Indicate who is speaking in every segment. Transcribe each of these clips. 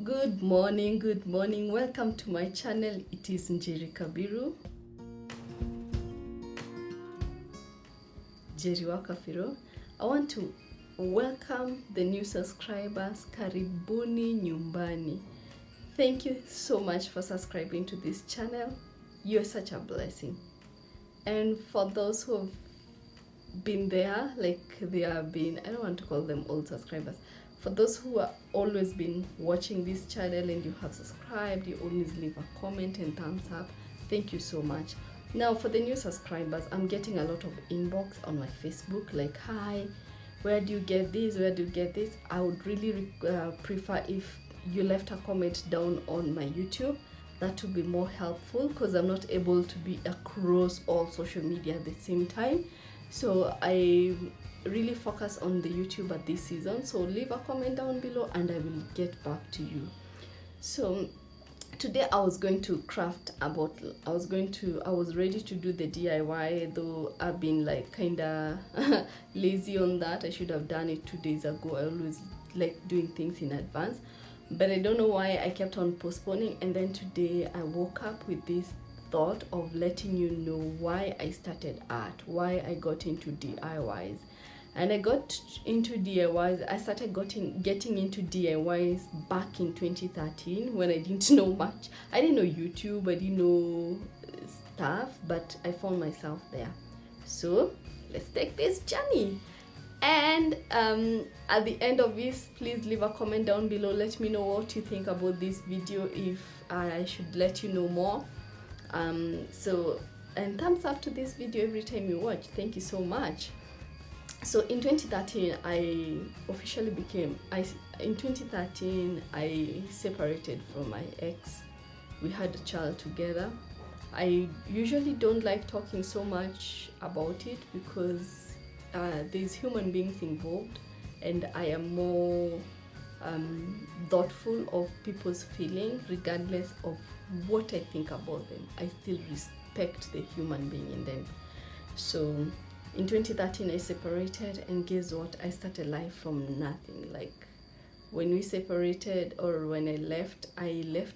Speaker 1: Good morning, welcome to my channel. It is Njeri Kabiru, Njeri Wakafiro. I want to welcome the new subscribers. Karibuni nyumbani. Thank you so much for subscribing to this channel. You're such a blessing. And for those who have been there, like they have been, I don't want to call them old subscribers. For those who have always been watching this channel and you have subscribed, you always leave a comment and thumbs up. Thank you so much. Now for the new subscribers, I'm getting a lot of inbox on my Facebook like, hi, where do you get this? Where do you get this? I would really prefer if you left a comment down on my YouTube. That would be more helpful because I'm not able to be across all social media at the same time. So I really focus on the YouTube at this season. So leave a comment down below and I will get back to you. So today I was going to craft a bottle. I was ready to do the DIY, though I've been like kinda lazy on that. I should have done it 2 days ago. I always like doing things in advance, but I don't know why I kept on postponing. And then today I woke up with this thought of letting you know why I started art, why I got into DIYs. And I got into DIYs, I started getting into DIYs back in 2013 when I didn't know much. I didn't know YouTube, I didn't know stuff, but I found myself there. So let's take this journey. And at the end of this, please leave a comment down below. Let me know what you think about this video, if I should let you know more. And thumbs up to this video every time you watch. Thank you so much. So in 2013 I separated from my ex. We had a child together. I usually don't like talking so much about it because there's human beings involved, and I am more thoughtful of people's feelings regardless of what I think about them. I still respect the human being in them. So in 2013 I separated, and guess what? I started life from nothing. Like when we separated, or when I left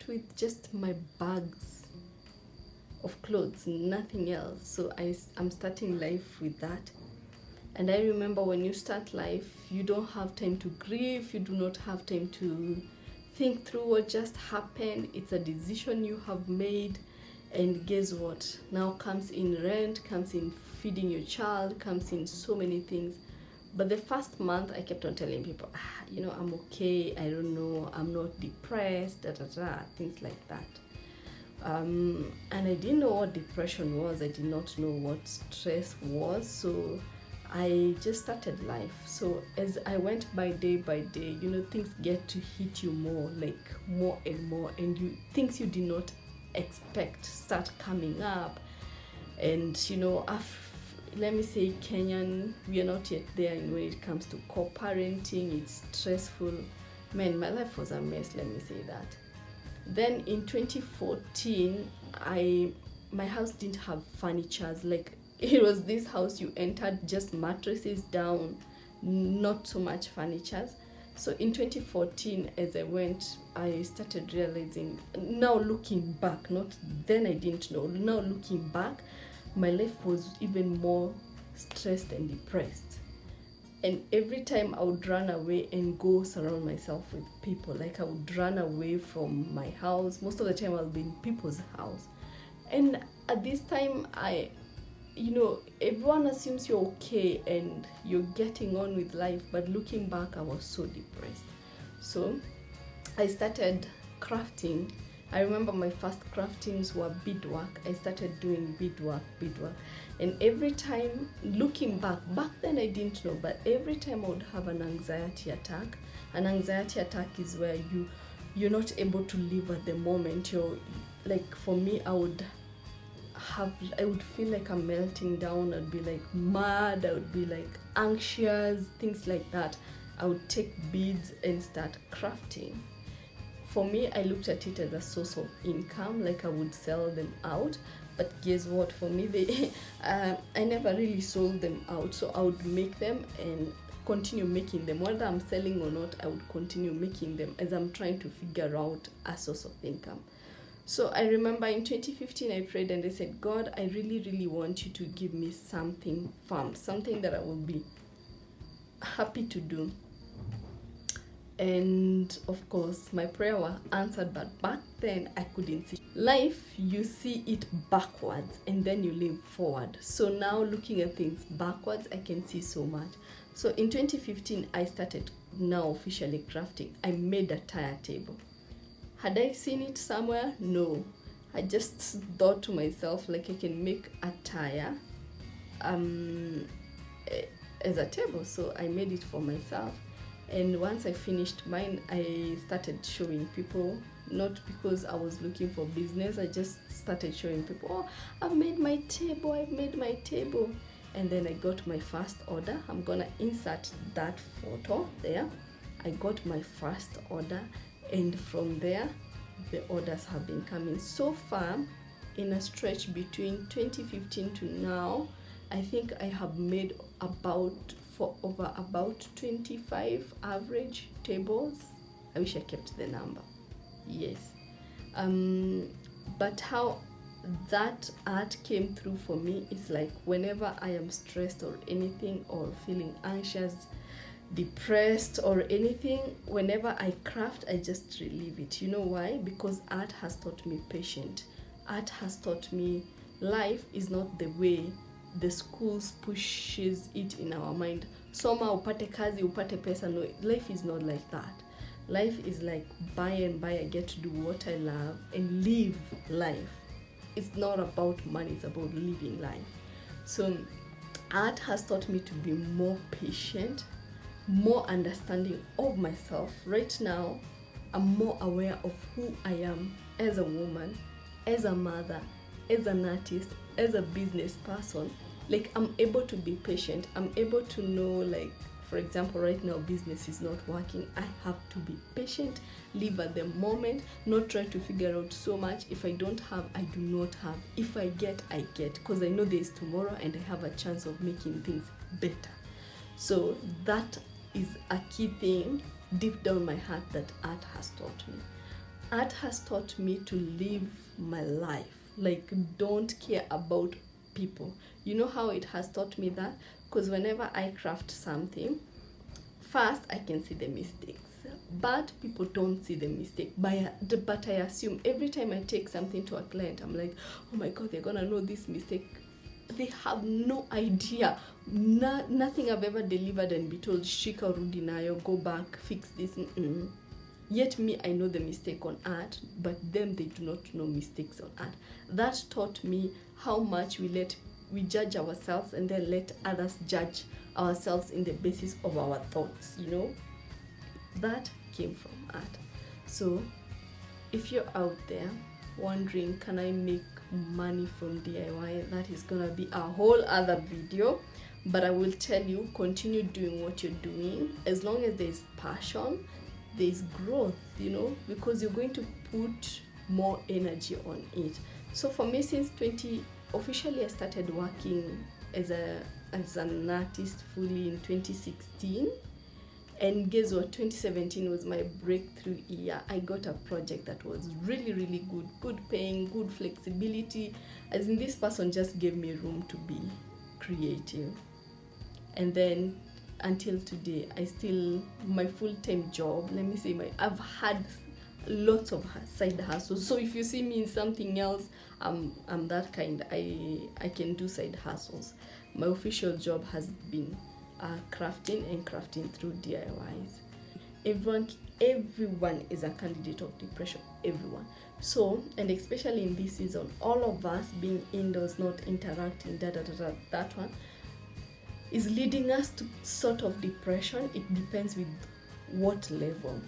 Speaker 1: with just my bags of clothes, nothing else. So I'm starting life with that. And I remember when you start life, you don't have time to grieve, you do not have time to think through what just happened. It's a decision you have made. And guess what? Now comes in rent, comes in feeding your child, comes in so many things. But the first month I kept on telling people, I'm okay, I don't know, I'm not depressed, things like that. And I didn't know what depression was. I did not know what stress was. So I just started life. So as I went by day, things get to hit you more and more, and things you did not expect start coming up. And let me say, Kenyan, we are not yet there when it comes to co-parenting. It's stressful. Man, my life was a mess, let me say that. Then in 2014 my house didn't have furnitures. Like, it was this house you entered, just mattresses down, not so much furnitures. So in 2014, as I went, I started realizing, now looking back, not then I didn't know, now looking back, my life was even more stressed and depressed. And every time I would run away and go surround myself with people. Like I would run away from my house. Most of the time I'll be in people's house. And at this time, everyone assumes you're okay and you're getting on with life, but looking back, I was so depressed. So I started crafting. I remember my first craftings were beadwork. I started doing beadwork. And every time, looking back then I didn't know, but every time I would have an anxiety attack. An anxiety attack is where you're not able to live at the moment. Like for me, I would feel like I'm melting down. I'd be like mad, I would be like anxious, things like that. I would take beads and start crafting. For me, I looked at it as a source of income, like I would sell them out. But guess what? For me, I never really sold them out. So I would make them and continue making them. Whether I'm selling or not, I would continue making them as I'm trying to figure out a source of income. So I remember in 2015 I prayed and I said, God, I really, really want you to give me something firm, something that I will be happy to do. And of course, my prayer was answered, but back then I couldn't see. Life, you see it backwards and then you live forward. So now looking at things backwards, I can see so much. So in 2015, I started now officially crafting. I made a tire table. Had I seen it somewhere? No. I just thought to myself, like, I can make a tire as a table. So I made it for myself. And once I finished mine, I started showing people, not because I was looking for business. I just started showing people, oh, I've made my table, I've made my table. And then I got my first order. I'm gonna insert that photo there. I got my first order, and from there, the orders have been coming. So far, in a stretch between 2015 to now, I think I have made over about 25 average tables. I wish I kept the number. Yes. But how that art came through for me is like whenever I am stressed or anything, or feeling anxious, depressed or anything, whenever I craft, I just relieve it. You know why? Because art has taught me patience. Art has taught me life is not the way the schools pushes it in our mind. Soma upate kazi, upate pesa. No, life is not like that. Life is like by and by I get to do what I love and live life. It's not about money, it's about living life. So art has taught me to be more patient, more understanding of myself. Right now, I'm more aware of who I am as a woman, as a mother, as an artist, as a business person. Like, I'm able to be patient. I'm able to know, like, for example, right now business is not working. I have to be patient, live at the moment, not try to figure out so much. If I don't have, I do not have. If I get, I get, because I know there is tomorrow and I have a chance of making things better. So that is a key thing deep down my heart that art has taught me. Art has taught me to live my life. Like, don't care about people. You know how it has taught me that? Because whenever I craft something, first I can see the mistakes, but people don't see the mistake. But I assume every time I take something to a client, I'm like, oh my God, they're gonna know this mistake. They have no idea. Nothing I've ever delivered and be told, shika rudi nayo, go back, fix this. Yet me, I know the mistake on art, but them, they do not know mistakes on art. That taught me how much we judge ourselves and then let others judge ourselves in the basis of our thoughts, you know. That came from art. So if you're out there wondering, can I make money from DIY? That is gonna be a whole other video, but I will tell you, continue doing what you're doing. As long as there's passion, there's growth, you know, because you're going to put more energy on it. So for me, since officially I started working as an artist fully in 2016, and guess what, 2017 was my breakthrough year. I got a project that was really, really good paying, good flexibility, as in this person just gave me room to be creative. And then until today, my full-time job, let me say, I've had lots of side hustles. So if you see me in something else, I'm that kind. I can do side hustles. My official job has been crafting through DIYs. Everyone is a candidate of depression. Everyone. So, and especially in this season, all of us being indoors, not interacting, that one is leading us to sort of depression. It depends with what level.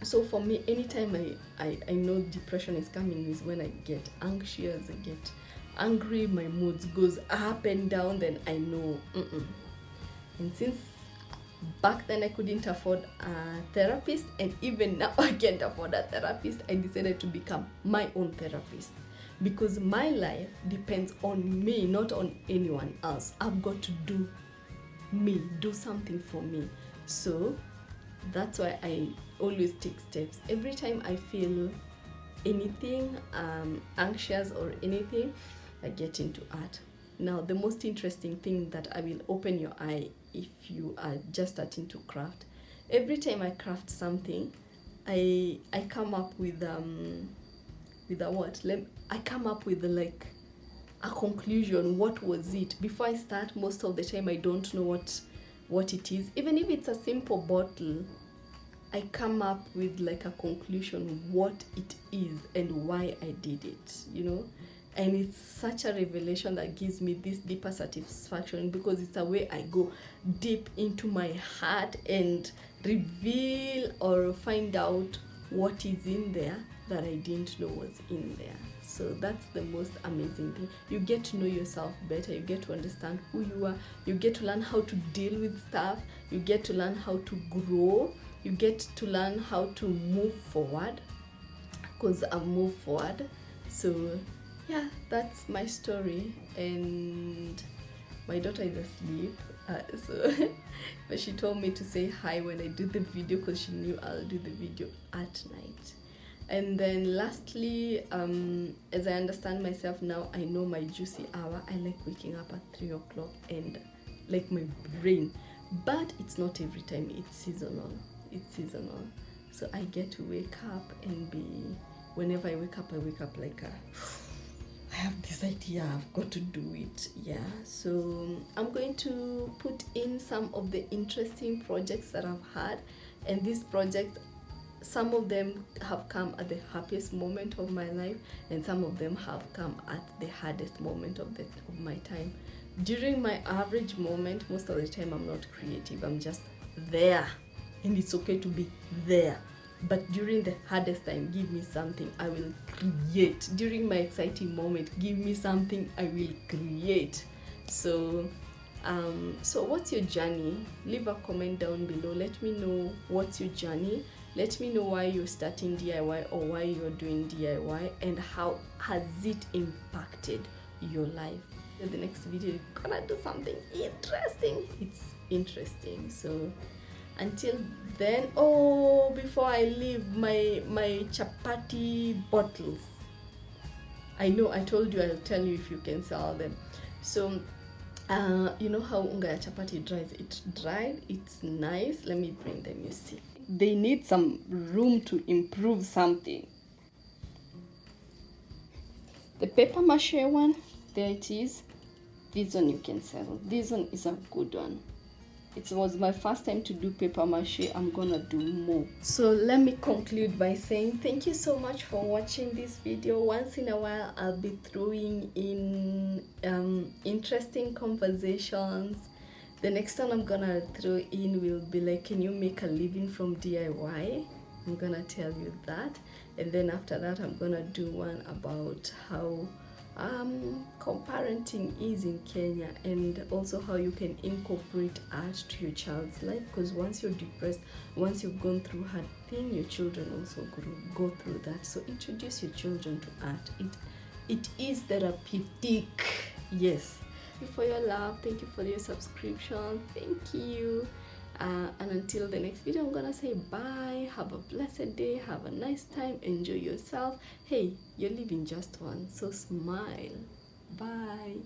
Speaker 1: So for me, anytime I know depression is coming is when I get anxious, I get angry, my moods goes up and down, then I know. And since back then I couldn't afford a therapist, and even now I can't afford a therapist, I decided to become my own therapist. Because my life depends on me, not on anyone else. I've got to do me, do something for me. So that's why I always take steps. Every time I feel anything anxious or anything, I get into art. Now the most interesting thing that I will open your eye if you are just starting to craft. Every time I craft something, I come up with a what? I come up with like a conclusion. What was it? Before I start, most of the time I don't know what it is. Even if it's a simple bottle, I come up with like a conclusion what it is and why I did it, you know. And it's such a revelation that gives me this deeper satisfaction, because it's a way I go deep into my heart and reveal or find out what is in there that I didn't know was in there. So that's the most amazing thing. You get to know yourself better, you get to understand who you are, you get to learn how to deal with stuff, you get to learn how to grow, you get to learn how to move forward, because I move forward. So yeah, that's my story. And my daughter is asleep, but she told me to say hi when I do the video, because she knew I'll do the video at night. And then lastly, as I understand myself now, I know my juicy hour. I like waking up at 3 o'clock and like my brain, but it's not every time. It's seasonal. So I get to wake up and whenever I wake up like I have this idea, I've got to do it. Yeah, so I'm going to put in some of the interesting projects that I've had, and these projects, some of them have come at the happiest moment of my life, and some of them have come at the hardest moment of my time. During my average moment, most of the time I'm not creative, I'm just there, and it's okay to be there. But during the hardest time, give me something, I will create. During my exciting moment, give me something, I will create. So what's your journey? Leave a comment down below. Let me know what's your journey. Let me know why you're starting DIY or why you're doing DIY, and how has it impacted your life. In the next video, we're gonna do something interesting. It's interesting. So until then, before I leave, my chapati bottles, I know I told you I'll tell you if you can sell them. So you know how unga ya chapati dries? It dried, it's nice. Let me bring them, you see. They need some room to improve something. The paper mache one, there it is. This one you can sell. This one is a good one. It was my first time to do paper mache. I'm gonna do more. So let me conclude by saying thank you so much for watching this video. Once in a while, I'll be throwing in interesting conversations. The next one I'm gonna throw in will be like, can you make a living from DIY? I'm gonna tell you that. And then after that, I'm gonna do one about how co-parenting is in Kenya, and also how you can incorporate art to your child's life, because once you're depressed, once you've gone through hard thing, your children also go through that. So introduce your children to art. It is therapeutic. Yes. Thank you for your love, thank you for your subscription, thank you. And until the next video, I'm gonna say bye. Have a blessed day, have a nice time, enjoy yourself. Hey, you're living just once, so smile. Bye.